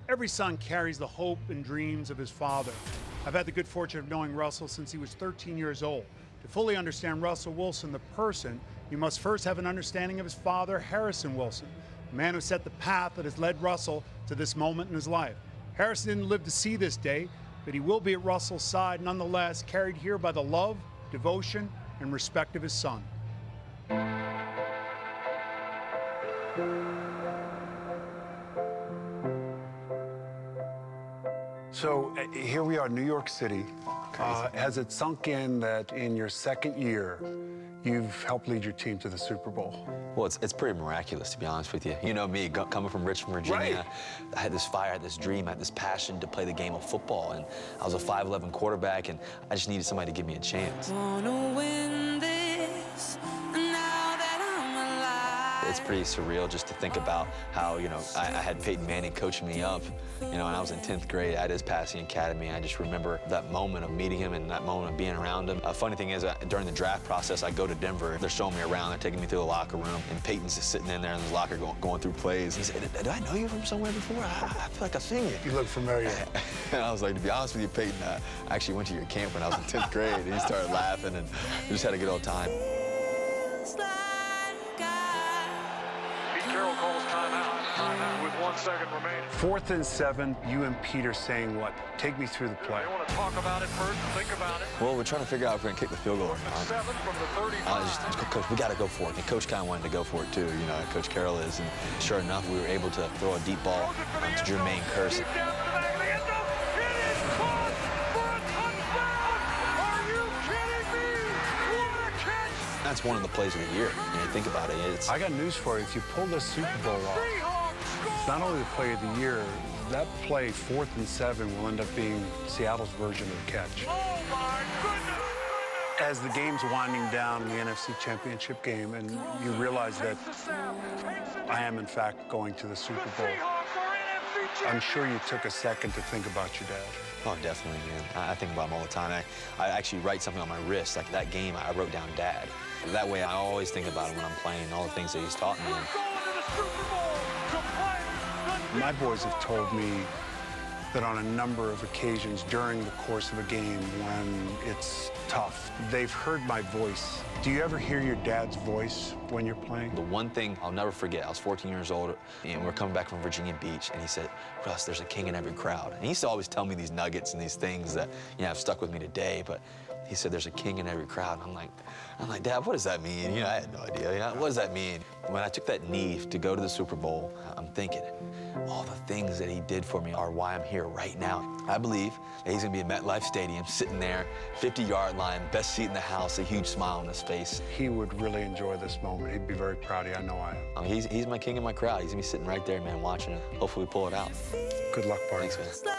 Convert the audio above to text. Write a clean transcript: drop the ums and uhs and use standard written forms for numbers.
Every son carries the hope and dreams of his father. I've had the good fortune of knowing Russell since he was 13 years old. To fully understand Russell Wilson, the person, you must first have an understanding of his father, Harrison Wilson, the man who set the path that has led Russell to this moment in his life. Harrison didn't live to see this day, but he will be at Russell's side nonetheless, carried here by the love, devotion, and respect of his son. So here we are, New York City. Has it sunk in that in your second year, you've helped lead your team to the Super Bowl? Well, it's pretty miraculous, to be honest with you. You know me, coming from Richmond, Virginia, right. I had this fire, I had this dream, I had this passion to play the game of football, and I was a 5'11" quarterback, and I just needed somebody to give me a chance. Wanna win this, now that I'm alive. It's pretty surreal just to think about how, you know, I had Peyton Manning coaching me up, you know, and I was in 10th grade at his passing academy. I just remember that moment of meeting him and that moment of being around him. Funny thing is, during the draft process, I go to Denver. They're showing me around. They're taking me through the locker room, and Peyton's just sitting in there in his locker going through plays. He said, "Did I know you from somewhere before? I feel like I've seen you." You look familiar. And I was like, to be honest with you, Peyton, I actually went to your camp when I was in 10th grade. And he started laughing, and we just had a good old time. Carroll calls timeout. Timeout with 1 second remaining. 4th and 7, you and Pete are saying what? Take me through the play. You want to talk about it first and think about it? Well, we're trying to figure out if we're going to kick the field goal or not. 7 from the 35. Coach, we got to go for it. And Coach kind of wanted to go for it, too. You know, Coach Carroll is. And sure enough, we were able to throw a deep ball to Jermaine Kearse. That's one of the plays of the year. You know, think about it. I got news for you. If you pull this Super Bowl off, not only the play of the year, that play, 4th and 7, will end up being Seattle's version of the catch. Oh, my goodness! As the game's winding down in the NFC Championship game, and you realize that I am, in fact, going to the Super Bowl, I'm sure you took a second to think about your dad. Oh, definitely, man. I think about him all the time. I actually write something on my wrist. Like that game, I wrote down Dad. That way, I always think about him when I'm playing, all the things that he's taught me. My boys have told me that on a number of occasions during the course of a game when it's tough, they've heard my voice. Do you ever hear your dad's voice when you're playing? The one thing I'll never forget, I was 14 years old, and we're coming back from Virginia Beach, and he said, "Russ, there's a king in every crowd." And he used to always tell me these nuggets and these things that, you know, have stuck with me today, but he said, "There's a king in every crowd." And I'm like, "Dad, what does that mean?" You know, I had no idea. You know, what does that mean? When I took that knee to go to the Super Bowl, I'm thinking, all the things that he did for me are why I'm here right now. I believe that he's gonna be at MetLife Stadium, sitting there, 50-yard line, best seat in the house, a huge smile on his face. He would really enjoy this moment. He'd be very proud of you. I know I am. He's my king in my crowd. He's gonna be sitting right there, man, watching it. Hopefully we pull it out. Good luck, partner. Thanks, man.